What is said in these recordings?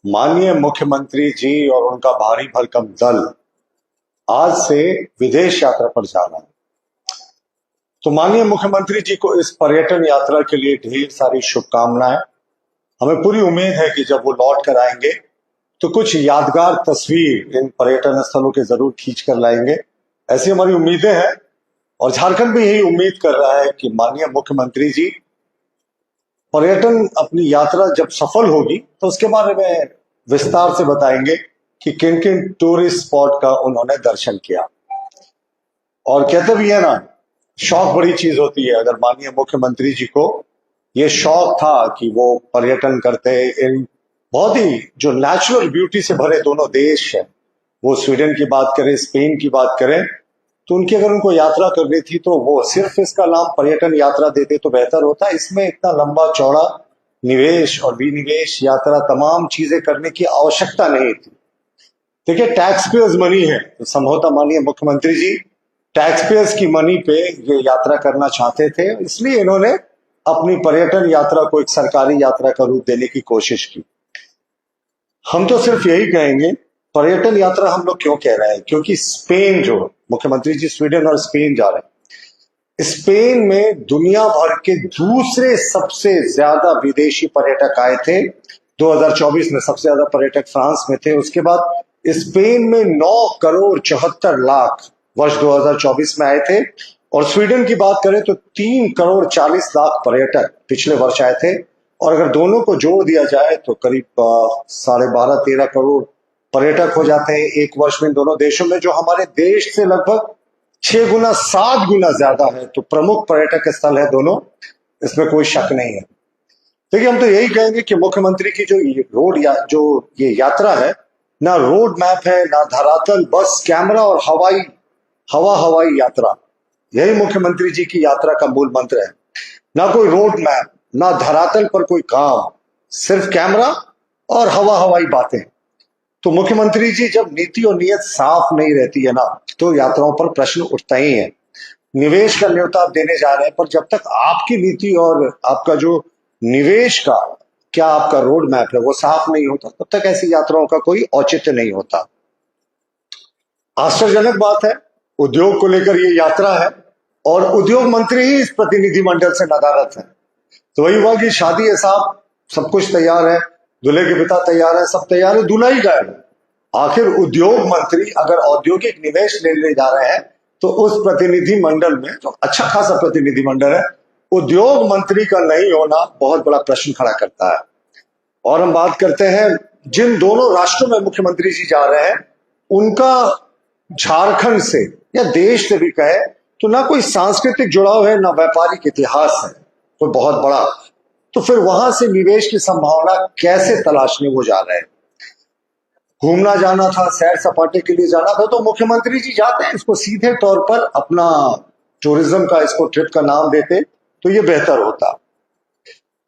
माननीय मुख्यमंत्री जी और उनका भारी भरकम दल आज से विदेश यात्रा पर जा रहा है। तो माननीय मुख्यमंत्री जी को इस पर्यटन यात्रा के लिए ढेर सारी शुभकामनाएं। हमें पूरी उम्मीद है कि जब वो लौट कर आएंगे तो कुछ यादगार तस्वीर इन पर्यटन स्थलों के जरूर खींच कर लाएंगे, ऐसी हमारी उम्मीदें हैं। और झारखंड भी यही उम्मीद कर रहा है कि माननीय मुख्यमंत्री जी पर्यटन अपनी यात्रा जब सफल होगी तो उसके बारे में विस्तार से बताएंगे कि किन किन टूरिस्ट स्पॉट का उन्होंने दर्शन किया। और कहते भी है ना, शौक बड़ी चीज होती है। अगर माननीय मुख्यमंत्री जी को ये शौक था कि वो पर्यटन करते, इन बहुत ही जो नेचुरल ब्यूटी से भरे दोनों देश है, वो स्वीडन की बात करें, स्पेन की बात करें, तो उनकी अगर उनको यात्रा करनी थी तो वो सिर्फ इसका नाम पर्यटन यात्रा देते तो बेहतर होता। इसमें इतना लंबा चौड़ा निवेश और विनिवेश यात्रा तमाम चीजें करने की आवश्यकता नहीं थी। देखिए, टैक्स पेयर्स मनी है, तो संभवतः माननीय मुख्यमंत्री जी टैक्स पेयर्स की मनी पे ये यात्रा करना चाहते थे, इसलिए इन्होंने अपनी पर्यटन यात्रा को एक सरकारी यात्रा का रूप देने की कोशिश की। हम तो सिर्फ यही कहेंगे, पर्यटन यात्रा हम लोग क्यों कह रहे हैं, क्योंकि स्पेन, जो मुख्यमंत्री जी स्वीडन और स्पेन जा रहे हैं, स्पेन में दुनिया भर के दूसरे सबसे ज्यादा विदेशी पर्यटक आए थे। 2024 में सबसे ज्यादा पर्यटक फ्रांस में थे, उसके बाद स्पेन में 9 करोड़ 74 लाख वर्ष 2024 में आए थे। और स्वीडन की बात करें तो 3 करोड़ 40 लाख पर्यटक पिछले वर्ष आए थे। और अगर दोनों को जोड़ दिया जाए तो करीब 12.5-13 करोड़ पर्यटक हो जाते हैं एक वर्ष में इन दोनों देशों में, जो हमारे देश से लगभग 6 गुना 7 गुना ज्यादा है। तो प्रमुख पर्यटक स्थल है दोनों, इसमें कोई शक नहीं है। देखिए, हम तो यही कहेंगे कि मुख्यमंत्री की जो ये यात्रा है, ना रोड मैप है, ना धरातल, बस कैमरा और हवाई यात्रा, यही मुख्यमंत्री जी की यात्रा का मूल मंत्र है। ना कोई रोड मैप, ना धरातल पर कोई काम, सिर्फ कैमरा और हवाई बातें। तो मुख्यमंत्री जी जब नीति और नीयत साफ नहीं रहती है ना, तो यात्राओं पर प्रश्न उठता ही है। निवेश का न्योता आप देने जा रहे हैं, पर जब तक आपकी नीति और आपका जो निवेश का क्या आपका रोड मैप है वो साफ नहीं होता, तब तक ऐसी यात्राओं का कोई औचित्य नहीं होता। आश्चर्यजनक बात है, उद्योग को लेकर ये यात्रा है और उद्योग मंत्री ही इस प्रतिनिधिमंडल से नदारद है। तो वही हुआ कि शादी है साहब, सब कुछ तैयार है, दूल्हे के पिता तैयार है, सब तैयार है, दूल्हा ही गायब है। आखिर उद्योग मंत्री अगर औद्योगिक निवेश लेने जा रहे हैं तो उस प्रतिनिधि मंडल में, जो अच्छा खासा प्रतिनिधि मंडल है, उद्योग मंत्री का नहीं होना बहुत बड़ा प्रश्न खड़ा करता है। और हम बात करते हैं जिन दोनों राष्ट्रों में मुख्यमंत्री जी जा रहे हैं, उनका झारखंड से या देश से भी कहे तो ना कोई सांस्कृतिक जुड़ाव है, ना व्यापारिक इतिहास है कोई बहुत बड़ा। तो फिर वहां से निवेश की संभावना कैसे तलाशने वो जा रहे हैं। घूमना जाना था, सैर सपाटे के लिए जाना था, तो मुख्यमंत्री जी जाते हैं, इसको सीधे तौर पर अपना टूरिज्म का, इसको ट्रिप का नाम देते तो ये बेहतर होता।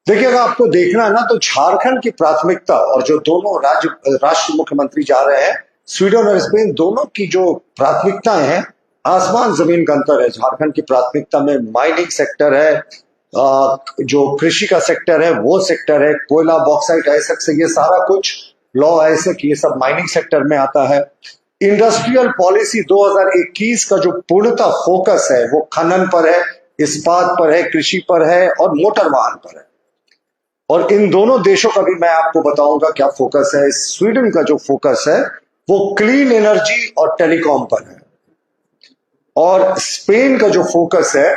देखिए, अगर आपको देखना है ना, तो झारखंड की प्राथमिकता और जो दोनों राष्ट्र मुख्यमंत्री जा रहे हैं, स्वीडन और स्पेन, दोनों की जो प्राथमिकताएं हैं, आसमान जमीन का अंतर है। झारखंड की प्राथमिकता में माइनिंग सेक्टर है, जो कृषि का सेक्टर है वो सेक्टर है, कोयला, बॉक्साइट, ऐसे ये सारा कुछ, लॉ ऐसे कि ये सब माइनिंग सेक्टर में आता है। इंडस्ट्रियल पॉलिसी 2021 का जो पूर्णतः फोकस है वो खनन पर है, इस्पात पर है, कृषि पर है और मोटर वाहन पर है। और इन दोनों देशों का भी मैं आपको बताऊंगा क्या फोकस है। स्वीडन का जो फोकस है वो क्लीन एनर्जी और टेलीकॉम पर है, और स्पेन का जो फोकस है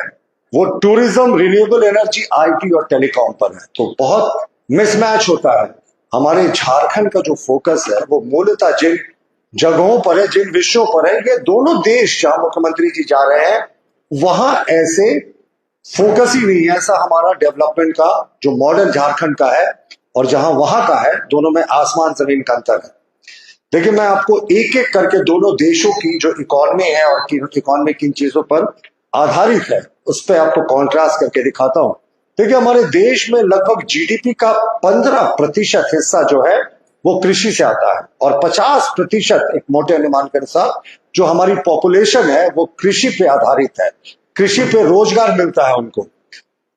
वो टूरिज्म, रिन्यूएबल एनर्जी, आईटी और टेलीकॉम पर है। तो बहुत मिसमैच होता है। हमारे झारखंड का जो फोकस है वो मूलतः जिन जगहों पर है, जिन विषयों पर है, ये दोनों देश जहां मुख्यमंत्री जी जा रहे हैं वहां ऐसे फोकस ही नहीं है। ऐसा हमारा डेवलपमेंट का जो मॉडल झारखंड का है और जहां वहां का है, दोनों में आसमान जमीन का अंतर है। देखिए, मैं आपको एक एक करके दोनों देशों की जो इकोनॉमी है और इकोनॉमी किन चीजों पर आधारित है उस पर आपको कॉन्ट्रास्ट करके दिखाता हूं। देखिए, हमारे देश में लगभग जीडीपी का 15% हिस्सा जो है वो कृषि से आता है, और 50% एक मोटे अनुमान के अनुसार जो हमारी पॉपुलेशन है वो कृषि पे आधारित है, कृषि पे रोजगार मिलता है उनको।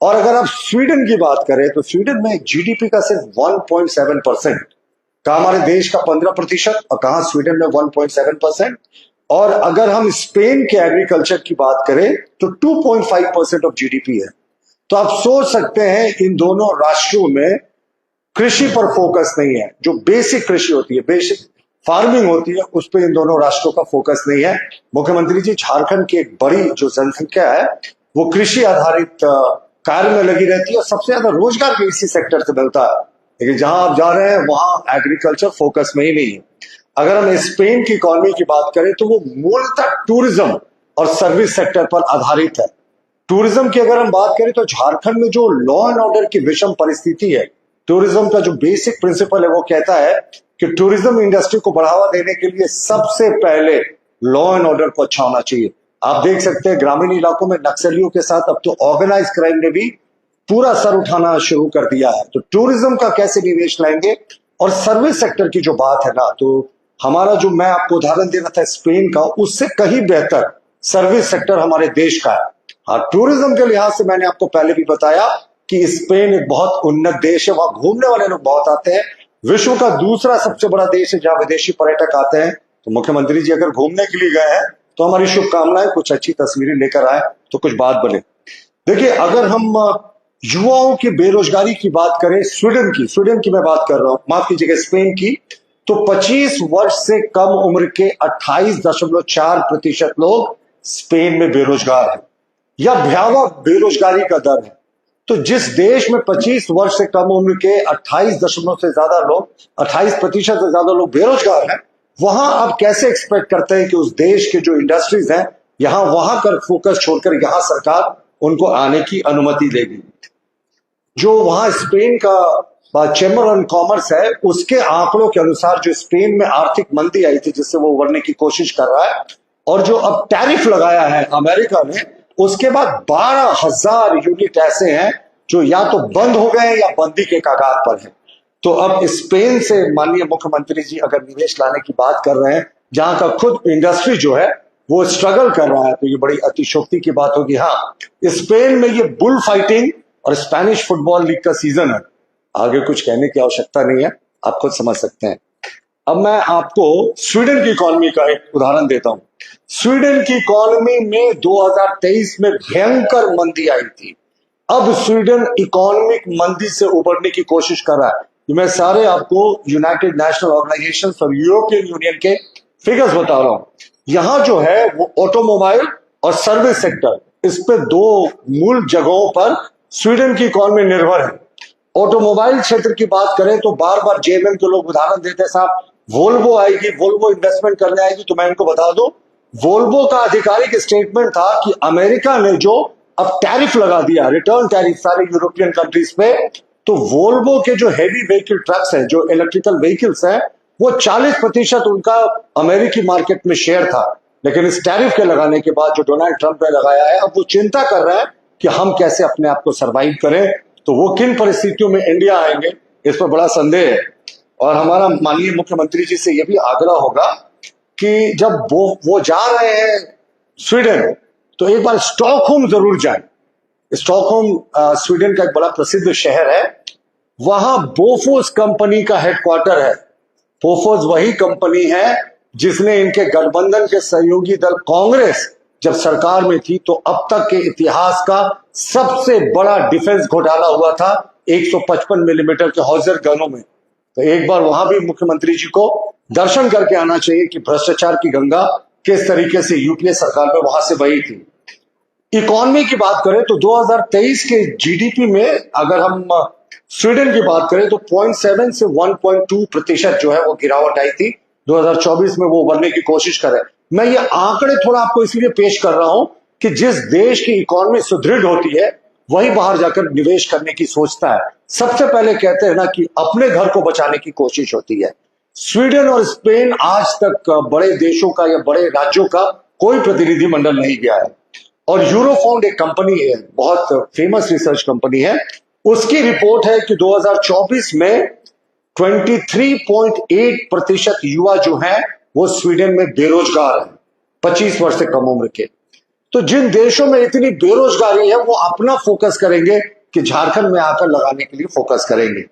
और अगर आप स्वीडन की बात करें तो स्वीडन में जीडीपी का सिर्फ 1.7% कहा हमारे देश का 15% और कहा स्वीडन में 1.7%। और अगर हम स्पेन के एग्रीकल्चर की बात करें तो 2.5% ऑफ जीडीपी है। तो आप सोच सकते हैं इन दोनों राष्ट्रों में कृषि पर फोकस नहीं है। जो बेसिक कृषि होती है, बेसिक फार्मिंग होती है, उस पर इन दोनों राष्ट्रों का फोकस नहीं है। मुख्यमंत्री जी, झारखंड की एक बड़ी जो जनसंख्या है वो कृषि आधारित कार्य में लगी रहती है और सबसे ज्यादा रोजगार भी इसी सेक्टर से मिलता है। लेकिन जहां आप जा रहे हैं वहां एग्रीकल्चर फोकस में ही नहीं है। अगर हम स्पेन की इकोनॉमी की बात करें तो वो मूलतः टूरिज्म और सर्विस सेक्टर पर आधारित है। टूरिज्म की अगर हम बात करें तो झारखंड में जो लॉ एंड ऑर्डर की विषम परिस्थिति है, टूरिज्म का जो बेसिक प्रिंसिपल है वो कहता है कि टूरिज्म इंडस्ट्री को बढ़ावा देने के लिए सबसे पहले लॉ एंड ऑर्डर को अच्छा होना चाहिए। आप देख सकते हैं ग्रामीण इलाकों में नक्सलियों के साथ अब तो ऑर्गेनाइज क्राइम ने भी पूरा सर उठाना शुरू कर दिया है। तो टूरिज्म का कैसे निवेश लाएंगे? और सर्विस सेक्टर की जो बात है ना, तो हमारा जो मैं आपको उदाहरण दे रहा था स्पेन का, उससे कहीं बेहतर सर्विस सेक्टर हमारे देश का है। हाँ, टूरिज्म के लिहाज से मैंने आपको पहले भी बताया कि स्पेन एक बहुत उन्नत देश है, वहां घूमने वाले लोग बहुत आते हैं। विश्व का दूसरा सबसे बड़ा देश है जहां विदेशी पर्यटक आते हैं। तो मुख्यमंत्री जी अगर घूमने के लिए गए हैं तो हमारी शुभकामनाएं, कुछ अच्छी तस्वीरें लेकर आए तो कुछ बात बने। देखिए, अगर हम युवाओं की बेरोजगारी की बात करें, स्वीडन की मैं बात कर रहा हूं, माफ कीजिएगा स्पेन की, तो 25 वर्ष से कम उम्र के 28.4% लोग स्पेन में बेरोजगार हैं या भयावह बेरोजगारी का दर है। तो जिस देश में 25 वर्ष से कम उम्र के 28% से ज्यादा लोग बेरोजगार हैं, वहां आप कैसे एक्सपेक्ट करते हैं कि उस देश के जो इंडस्ट्रीज हैं वहां कर फोकस छोड़कर यहां सरकार उनको आने की अनुमति देगी? जो वहां स्पेन का चैम्बर ऑन कॉमर्स है, उसके आंकड़ों के अनुसार जो स्पेन में आर्थिक मंदी आई थी जिससे वो उभरने की कोशिश कर रहा है, और जो अब टैरिफ लगाया है अमेरिका ने, उसके बाद 12,000 यूनिट ऐसे हैं जो या तो बंद हो गए या बंदी के कगार पर हैं। तो अब स्पेन से माननीय मुख्यमंत्री जी अगर निवेश लाने की बात कर रहे हैं, जहां का खुद इंडस्ट्री जो है वो स्ट्रगल कर रहा है, तो ये बड़ी अतिशोक्ति की बात होगी। हाँ, स्पेन में ये बुल फाइटिंग और स्पेनिश फुटबॉल लीग का सीजन है। आगे कुछ कहने की आवश्यकता नहीं है, आप खुद समझ सकते हैं। अब मैं आपको स्वीडन की इकोनॉमी का एक उदाहरण देता हूं। स्वीडन की इकोनॉमी में 2023 में भयंकर मंदी आई थी। अब स्वीडन इकोनॉमिक मंदी से उबरने की कोशिश कर रहा है। मैं सारे आपको यूनाइटेड नेशनल ऑर्गेनाइजेशन और यूरोपियन यूनियन के फिगर्स बता रहा हूं। यहां जो है वो ऑटोमोबाइल और सर्विस सेक्टर, इस पे दो मूल जगहों पर स्वीडन की इकोनॉमी निर्भर है। ऑटोमोबाइल क्षेत्र की बात करें तो बार बार जेएमएम के लोग उदाहरण देते हैं, साहब वोल्वो आएगी, वोल्वो इन्वेस्टमेंट करने आएगी। तो मैं इनको बता दूं, वोल्वो का आधिकारिक स्टेटमेंट था कि अमेरिका ने जो अब टैरिफ लगा दिया, रिटर्न टैरिफ सारे यूरोपियन कंट्रीज पे, तो वोल्वो के जो हेवी व्हीकल ट्रक्स हैं, जो इलेक्ट्रिकल व्हीकल्स हैं, वो 40% उनका अमेरिकी मार्केट में शेयर था। लेकिन इस टैरिफ के लगाने के बाद जो डोनाल्ड ट्रंप ने लगाया है, अब वो चिंता कर रहा है कि हम कैसे अपने आप को सर्वाइव करें। तो वो किन परिस्थितियों में इंडिया आएंगे, इस पर बड़ा संदेह है। और हमारा माननीय मुख्यमंत्री जी से यह भी आग्रह होगा कि जब वो जा रहे हैं स्वीडन, तो एक बार स्टॉकहोम जरूर जाए। स्टॉकहोम स्वीडन का एक बड़ा प्रसिद्ध शहर है, वहां बोफोर्स कंपनी का हेडक्वार्टर है। बोफोर्स वही कंपनी है जिसने इनके गठबंधन के सहयोगी दल कांग्रेस जब सरकार में थी तो अब तक के इतिहास का सबसे बड़ा डिफेंस घोटाला हुआ था 155 मिलीमीटर के हॉजर गनों में। तो एक बार वहां भी मुख्यमंत्री जी को दर्शन करके आना चाहिए कि भ्रष्टाचार की गंगा किस तरीके से यूपीए सरकार में वहां से बही थी। इकोनॉमी की बात करें तो 2023 के जीडीपी में अगर हम स्वीडन की बात करें तो 0.7 से 1.2% जो है वो गिरावट आई थी। 2024 में वो उभरने की कोशिश कर रहे हैं। मैं ये आंकड़े थोड़ा आपको इसलिए पेश कर रहा हूं कि जिस देश की इकोनॉमी सुदृढ़ होती है वही बाहर जाकर निवेश करने की सोचता है। सबसे पहले कहते हैं ना कि अपने घर को बचाने की कोशिश होती है। स्वीडन और स्पेन आज तक बड़े देशों का या बड़े राज्यों का कोई प्रतिनिधिमंडल नहीं गया है। और यूरोफाउंड एक कंपनी है, बहुत फेमस रिसर्च कंपनी है, उसकी रिपोर्ट है कि 2024 में 23.8% युवा जो हैं वो स्वीडन में बेरोजगार हैं, 25 वर्ष से कम उम्र के। तो जिन देशों में इतनी बेरोजगारी है वो अपना फोकस करेंगे कि झारखंड में आकर लगाने के लिए फोकस करेंगे।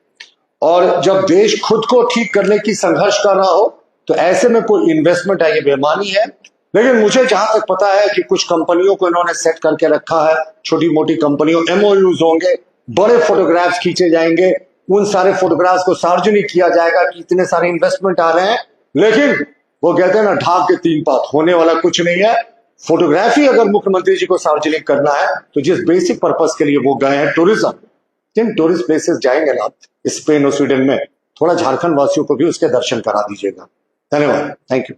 और जब देश खुद को ठीक करने की संघर्ष कर रहा हो तो ऐसे में कोई इन्वेस्टमेंट है, ये बेईमानी है। लेकिन मुझे जहां तक पता है कि कुछ कंपनियों को इन्होंने सेट करके रखा है, छोटी मोटी कंपनियों, एमओयूज होंगे, बड़े फोटोग्राफ्स खींचे जाएंगे, उन सारे फोटोग्राफ्स को सार्वजनिक किया जाएगा कि इतने सारे इन्वेस्टमेंट आ रहे हैं। लेकिन वो कहते हैं ना, ढाक के तीन पात, होने वाला कुछ नहीं है। फोटोग्राफी अगर मुख्यमंत्री जी को सार्वजनिक करना है तो जिस बेसिक पर्पस के लिए वो गए हैं, टूरिज्म, जिन टूरिस्ट प्लेसेस जाएंगे ना स्पेन और स्वीडन में, थोड़ा झारखंड वासियों को भी उसके दर्शन करा दीजिएगा। धन्यवाद, थैंक यू।